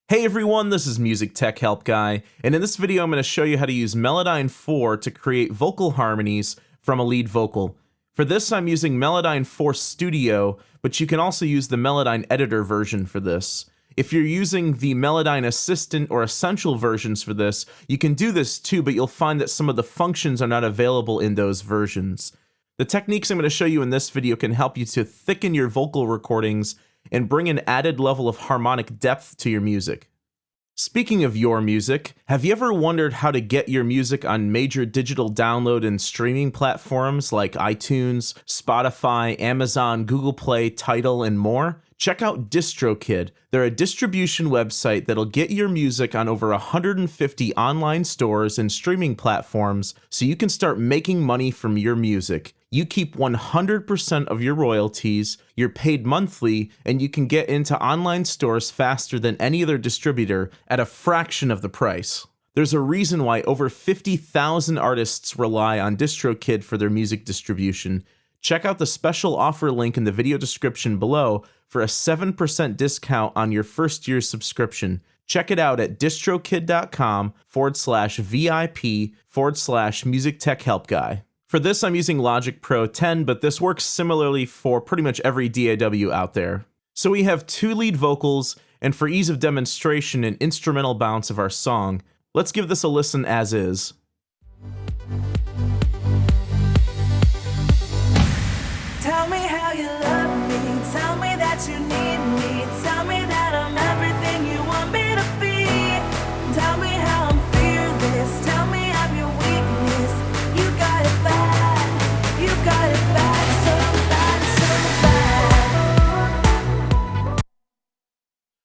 Hey everyone, this is MusicTechHelpGuy, and in this video I'm going to show you how to use Melodyne 4 to create vocal harmonies from a lead vocal. For this I'm using Melodyne 4 Studio, but you can also use the Melodyne Editor version for this. If you're using the Melodyne Assistant or Essential versions for this, you can do this too, but you'll find that some of the functions are not available in those versions. The techniques I'm going to show you in this video can help you to thicken your vocal recordings and bring an added level of harmonic depth to your music. Speaking of your music, have you ever wondered how to get your music on major digital download and streaming platforms like iTunes, Spotify, Amazon, Google Play, Tidal, and more? Check out DistroKid. They're a distribution website that'll get your music on over 150 online stores and streaming platforms so you can start making money from your music. You keep 100% of your royalties, you're paid monthly, and you can get into online stores faster than any other distributor at a fraction of the price. There's a reason why over 50,000 artists rely on DistroKid for their music distribution. Check out the special offer link in the video description below for a 7% discount on your first year's subscription. Check it out at distrokid.com/VIP/MusicTechHelpGuy. For this, I'm using Logic Pro 10, but this works similarly for pretty much every DAW out there. So we have two lead vocals, and for ease of demonstration, an instrumental bounce of our song. Let's give this a listen as is. Tell me how you love me, tell me that you need me, tell me that I'm everything you want me to be. Tell me how I'm fearless, tell me I'm your weakness. You got it bad, you got it bad, so bad, so bad.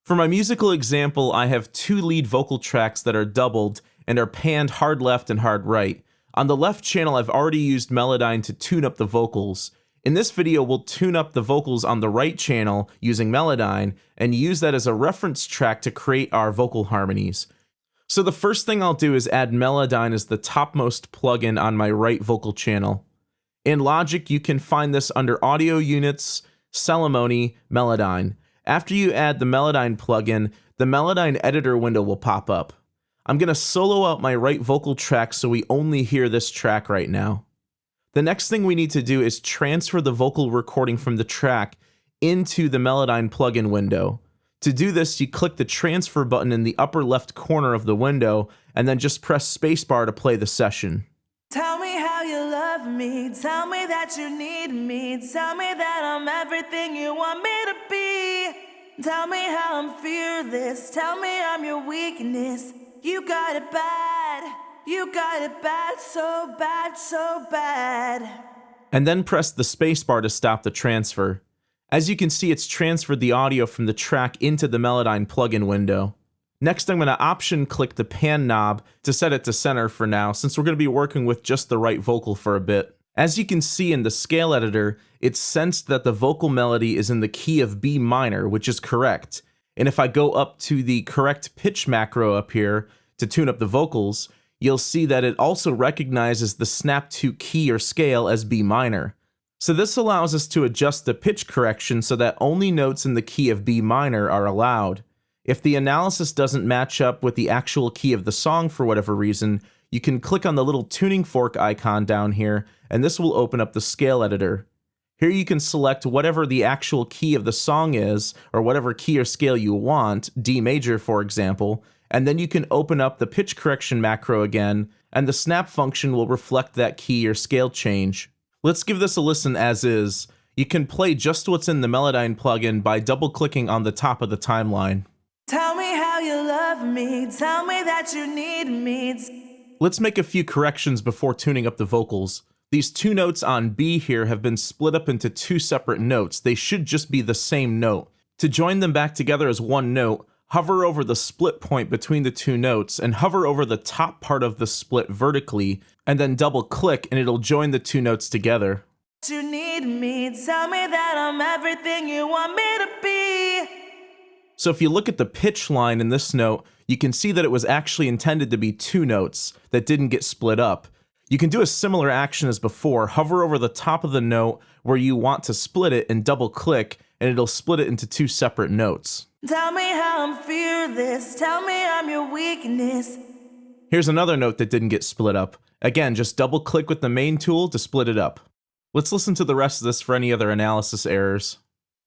For my musical example, I have two lead vocal tracks that are doubled and are panned hard left and hard right. On the left channel, I've already used Melodyne to tune up the vocals. In this video, we'll tune up the vocals on the right channel using Melodyne and use that as a reference track to create our vocal harmonies. So the first thing I'll do is add Melodyne as the topmost plugin on my right vocal channel. In Logic, you can find this under Audio Units, Ceremony, Melodyne. After you add the Melodyne plugin, the Melodyne Editor window will pop up. I'm going to solo out my right vocal track so we only hear this track right now. The next thing we need to do is transfer the vocal recording from the track into the Melodyne plugin window. To do this, you click the transfer button in the upper left corner of the window, and then just press spacebar to play the session. Tell me how you love me, tell me that you need me, tell me that I'm everything you want me to be. Tell me how I'm fearless, tell me I'm your weakness. You got it bad, you got it bad, so bad, so bad. And then press the spacebar to stop the transfer. As you can see, it's transferred the audio from the track into the Melodyne plugin window. Next, I'm going to option click the pan knob to set it to center for now, since we're going to be working with just the right vocal for a bit. As you can see in the scale editor, it's sensed that the vocal melody is in the key of B minor, which is correct. And if I go up to the correct pitch macro up here to tune up the vocals, you'll see that it also recognizes the snap to key or scale as B minor. So this allows us to adjust the pitch correction so that only notes in the key of B minor are allowed. If the analysis doesn't match up with the actual key of the song for whatever reason, you can click on the little tuning fork icon down here, and this will open up the scale editor. Here you can select whatever the actual key of the song is, or whatever key or scale you want, D major for example, and then you can open up the pitch correction macro again, and the snap function will reflect that key or scale change. Let's give this a listen as is. You can play just what's in the Melodyne plugin by double-clicking on the top of the timeline. Tell me how you love me, tell me that you need me. Let's make a few corrections before tuning up the vocals. These two notes on B here have been split up into two separate notes. They should just be the same note. To join them back together as one note, hover over the split point between the two notes and hover over the top part of the split vertically, and then double click and it'll join the two notes together. You need me, tell me that I'm everything you want me to be. So if you look at the pitch line in this note, you can see that it was actually intended to be two notes that didn't get split up. You can do a similar action as before, hover over the top of the note where you want to split it and double click, and it'll split it into two separate notes. Tell me how I'm fearless, tell me I'm your weakness. Here's another note that didn't get split up. Again, just double click with the main tool to split it up. Let's listen to the rest of this for any other analysis errors.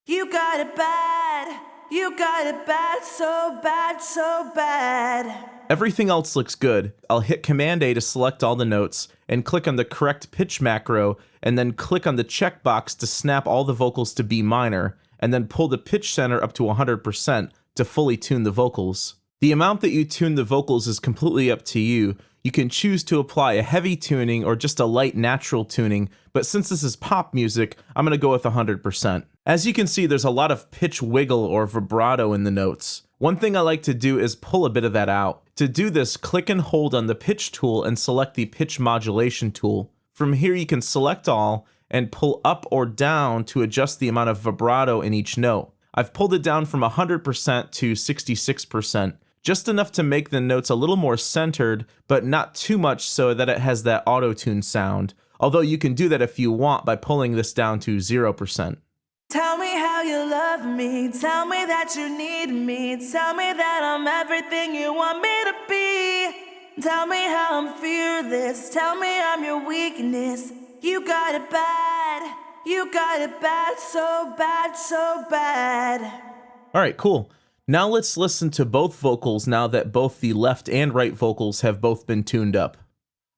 You got it bad, you got it bad, so bad, so bad. Everything else looks good. I'll hit Command A to select all the notes and click on the correct pitch macro and then click on the checkbox to snap all the vocals to B minor and then pull the pitch center up to 100% to fully tune the vocals. The amount that you tune the vocals is completely up to you. You can choose to apply a heavy tuning or just a light natural tuning, but since this is pop music, I'm going to go with 100%. As you can see, there's a lot of pitch wiggle or vibrato in the notes. One thing I like to do is pull a bit of that out. To do this, click and hold on the pitch tool and select the pitch modulation tool. From here you can select all and pull up or down to adjust the amount of vibrato in each note. I've pulled it down from 100% to 66%. Just enough to make the notes a little more centered, but not too much so that it has that auto-tune sound. Although you can do that if you want by pulling this down to 0%. Tell me how you love me, tell me that you need me, tell me that I'm everything you want me to be. Tell me how I'm fearless, tell me I'm your weakness. You got it bad, you got it bad, so bad, so bad. Alright, cool. Now let's listen to both vocals now that both the left and right vocals have both been tuned up.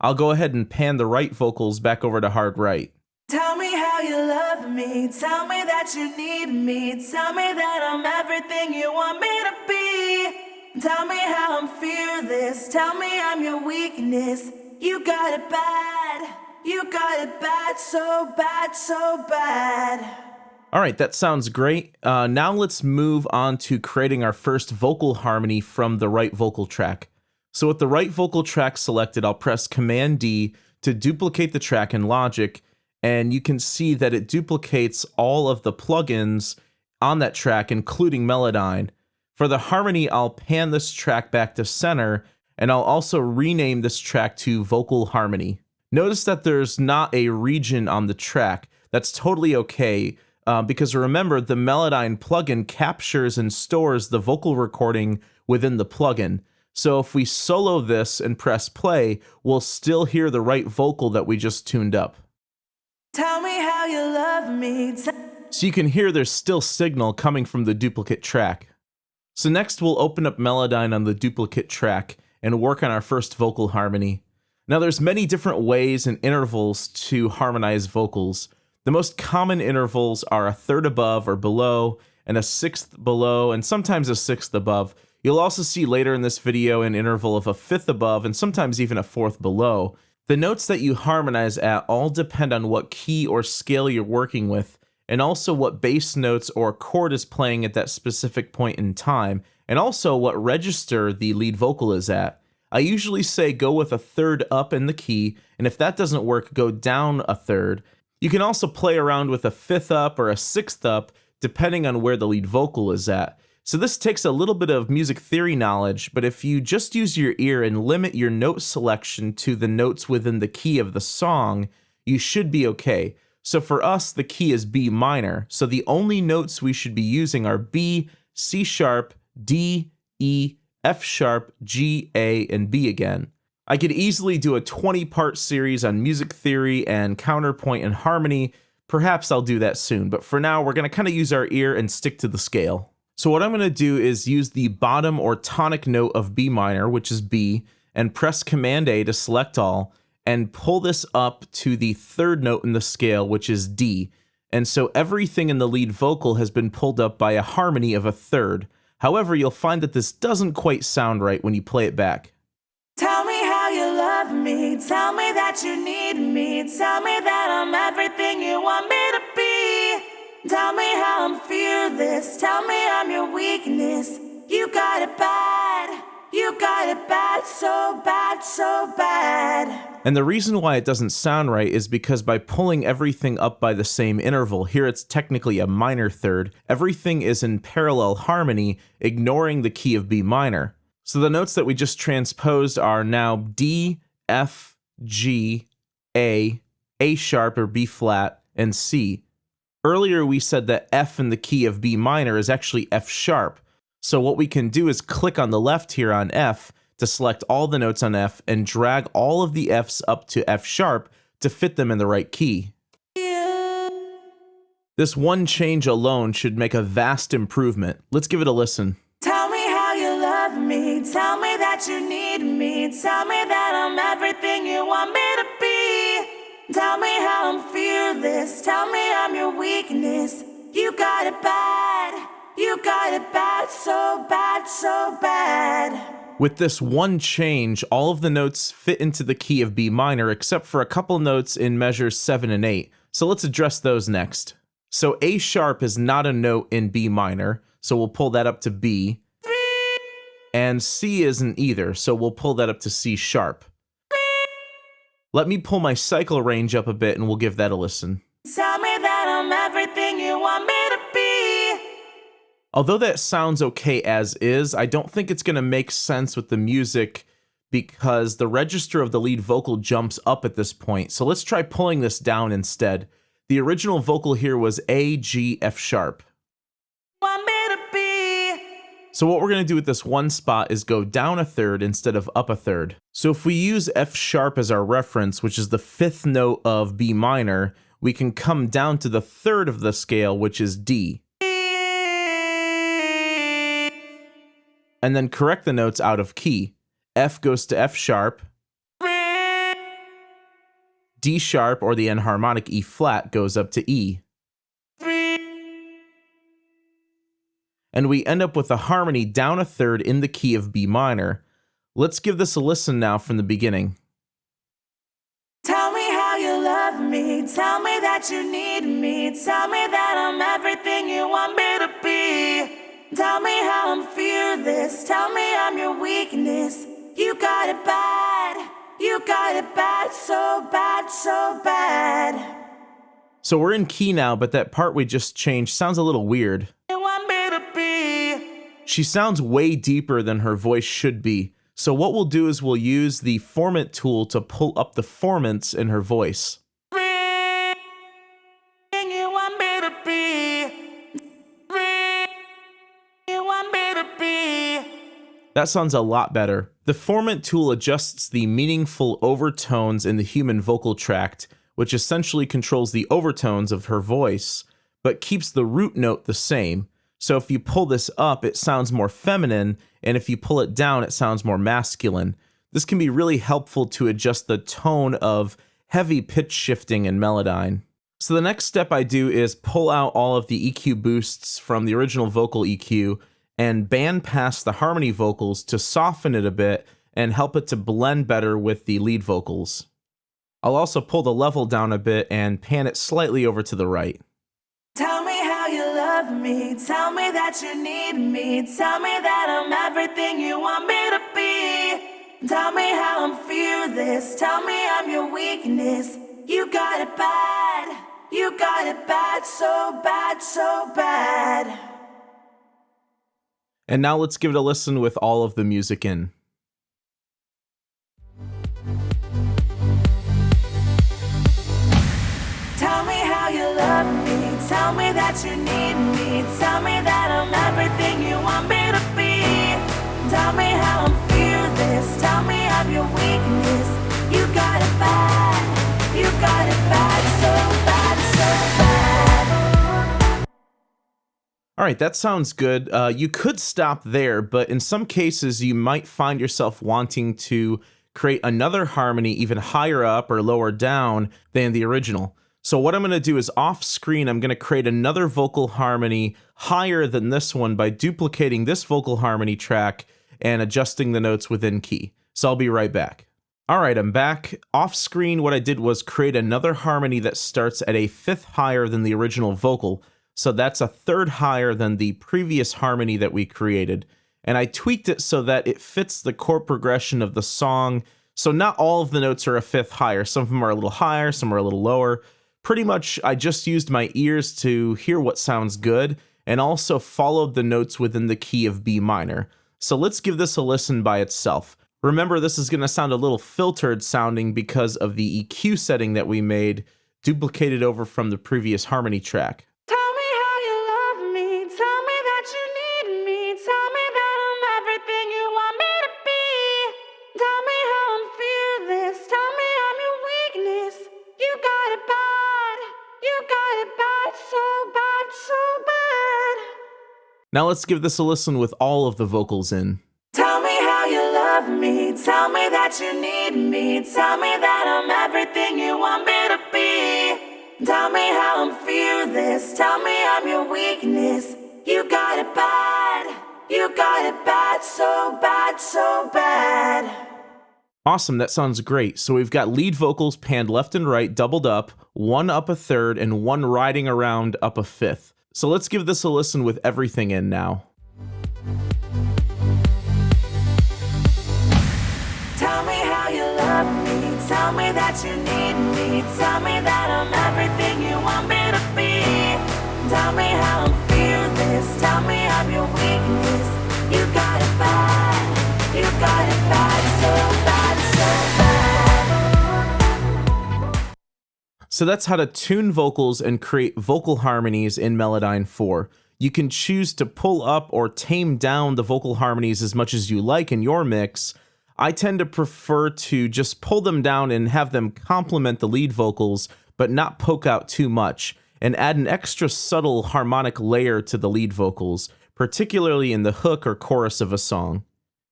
I'll go ahead and pan the right vocals back over to hard right. Tell me how you love me, tell me that you need me, tell me that I'm everything you want me to be. Tell me how I'm fearless, tell me I'm your weakness. You got it bad, you got it bad, so bad, so bad. Alright, that sounds great. Now let's move on to creating our first vocal harmony from the right vocal track. So with the right vocal track selected, I'll press Command D to duplicate the track in Logic, and you can see that it duplicates all of the plugins on that track, including Melodyne. For the harmony, I'll pan this track back to center, and I'll also rename this track to Vocal Harmony. Notice that there's not a region on the track. That's totally okay, because remember, the Melodyne plugin captures and stores the vocal recording within the plugin. So if we solo this and press play, we'll still hear the right vocal that we just tuned up. Tell me how you love me. So you can hear there's still signal coming from the duplicate track. So next we'll open up Melodyne on the duplicate track and work on our first vocal harmony. Now there's many different ways and intervals to harmonize vocals. The most common intervals are a third above or below, and a sixth below, and sometimes a sixth above. You'll also see later in this video an interval of a fifth above and sometimes even a fourth below. The notes that you harmonize at all depend on what key or scale you're working with, and also what bass notes or chord is playing at that specific point in time, and also what register the lead vocal is at. I usually say go with a third up in the key, and if that doesn't work, go down a third. You can also play around with a fifth up or a sixth up, depending on where the lead vocal is at. So this takes a little bit of music theory knowledge, but if you just use your ear and limit your note selection to the notes within the key of the song, you should be okay. So for us, the key is B minor, so the only notes we should be using are B, C sharp, D, E, F sharp, G, A, and B again. I could easily do a 20-part series on music theory and counterpoint and harmony. Perhaps I'll do that soon, but for now, we're going to kind of use our ear and stick to the scale. So what I'm going to do is use the bottom or tonic note of B minor, which is B, and press Command A to select all, and pull this up to the third note in the scale, which is D. And so everything in the lead vocal has been pulled up by a harmony of a third. However, you'll find that this doesn't quite sound right when you play it back. Tell me how you love me, tell me that you need me, tell me that I'm everything you want me to be. Tell me how I'm fearless, tell me I'm your weakness. You got it bad, you got it bad, so bad, so bad. And the reason why it doesn't sound right is because by pulling everything up by the same interval, here it's technically a minor third, everything is in parallel harmony, ignoring the key of B minor. So the notes that we just transposed are now D, F, G, A sharp or B flat, and C. Earlier we said that F in the key of B minor is actually F sharp. So what we can do is click on the left here on F to select all the notes on F and drag all of the Fs up to F sharp to fit them in the right key. This one change alone should make a vast improvement. Let's give it a listen. Tell me how you love me, tell me that you need me, tell me that I'm everything you want me to be. Tell me how I'm fearless, tell me I'm your weakness. You got it bad, you got it bad, so bad, so bad. With this one change, all of the notes fit into the key of B minor except for a couple notes in measures 7 and 8. So let's address those next. So A sharp is not a note in B minor, so we'll pull that up to B. And C isn't either, so we'll pull that up to C sharp. Let me pull my cycle range up a bit and we'll give that a listen. Tell me that I'm everything you want me to be. Although that sounds okay as is, I don't think it's going to make sense with the music because the register of the lead vocal jumps up at this point. So let's try pulling this down instead. The original vocal here was A, G, F sharp. Want me to be. So what we're going to do with this one spot is go down a third instead of up a third. So if we use F sharp as our reference, which is the 5th note of B minor, we can come down to the 3rd of the scale, which is D. And then correct the notes out of key. F goes to F sharp. D sharp, or the enharmonic E flat, goes up to E. And we end up with a harmony down a third in the key of B minor. Let's give this a listen now from the beginning. Tell me how you love me, tell me that you need me, tell me that I'm everything you want me to be. Tell me how I'm fearless, tell me I'm your weakness. You got it bad, you got it bad, so bad, so bad. So we're in key now, but that part we just changed sounds a little weird. You want me to be. She sounds way deeper than her voice should be. So what we'll do is we'll use the formant tool to pull up the formants in her voice. You want me to be. You want me to be. That sounds a lot better. The formant tool adjusts the meaningful overtones in the human vocal tract, which essentially controls the overtones of her voice, but keeps the root note the same. So if you pull this up, it sounds more feminine, and if you pull it down, it sounds more masculine. This can be really helpful to adjust the tone of heavy pitch shifting in Melodyne. So the next step I do is pull out all of the EQ boosts from the original vocal EQ and band pass the harmony vocals to soften it a bit and help it to blend better with the lead vocals. I'll also pull the level down a bit and pan it slightly over to the right. Tell me how you love me, tell me that you need me, tell me that I'm everything you want me to be. Tell me how I'm fearless, tell me I'm your weakness. You got it bad, you got it bad, so bad, so bad. And now let's give it a listen with all of the music in. Tell me how you love me, tell me that you need me, tell me that I'm everything you want me to be. Tell me how I'm fearless, tell me I'm your weakness. You got it bad, you got it bad, so bad, so bad. All right, that sounds good. You could stop there, but in some cases you might find yourself wanting to create another harmony even higher up or lower down than the original. So what I'm going to do is off screen, I'm going to create another vocal harmony higher than this one by duplicating this vocal harmony track and adjusting the notes within key. So I'll be right back. All right, I'm back. Off screen, what I did was create another harmony that starts at a 5th higher than the original vocal. So that's a 3rd higher than the previous harmony that we created. And I tweaked it so that it fits the chord progression of the song. So not all of the notes are a 5th higher. Some of them are a little higher, some are a little lower. Pretty much, I just used my ears to hear what sounds good and also followed the notes within the key of B minor. So let's give this a listen by itself. Remember, this is going to sound a little filtered sounding because of the EQ setting that we made duplicated over from the previous harmony track. Tell me how you love me, tell me that you need me, tell me that I'm everything you want me to be. Tell me how I'm fearless, tell me I'm your weakness. You got it bad, you got it bad, so bad, so bad. Now let's give this a listen with all of the vocals in. Tell me how you love me, tell me that you need me, tell me that I'm everything you want me to be. Tell me how I'm fearless, tell me I'm your weakness. You got it bad, you got it bad, so bad, so bad. Awesome, that sounds great. So we've got lead vocals panned left and right, doubled up, one up a third, and one riding around up a fifth. So let's give this a listen with everything in now. Tell me how you love me, tell me that you need me, tell me that I'm everything you want me to be. Tell me how I'm fearless, tell me I'm your weakness. You got it bad, you got it bad, so bad, so bad. So that's how to tune vocals and create vocal harmonies in Melodyne 4. You can choose to pull up or tame down the vocal harmonies as much as you like in your mix. I tend to prefer to just pull them down and have them complement the lead vocals, but not poke out too much, and add an extra subtle harmonic layer to the lead vocals, particularly in the hook or chorus of a song.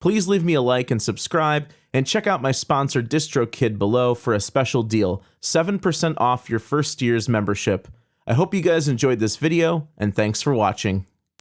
Please leave me a like and subscribe, and check out my sponsor DistroKid below for a special deal, 7% off your first year's membership. I hope you guys enjoyed this video, and thanks for watching.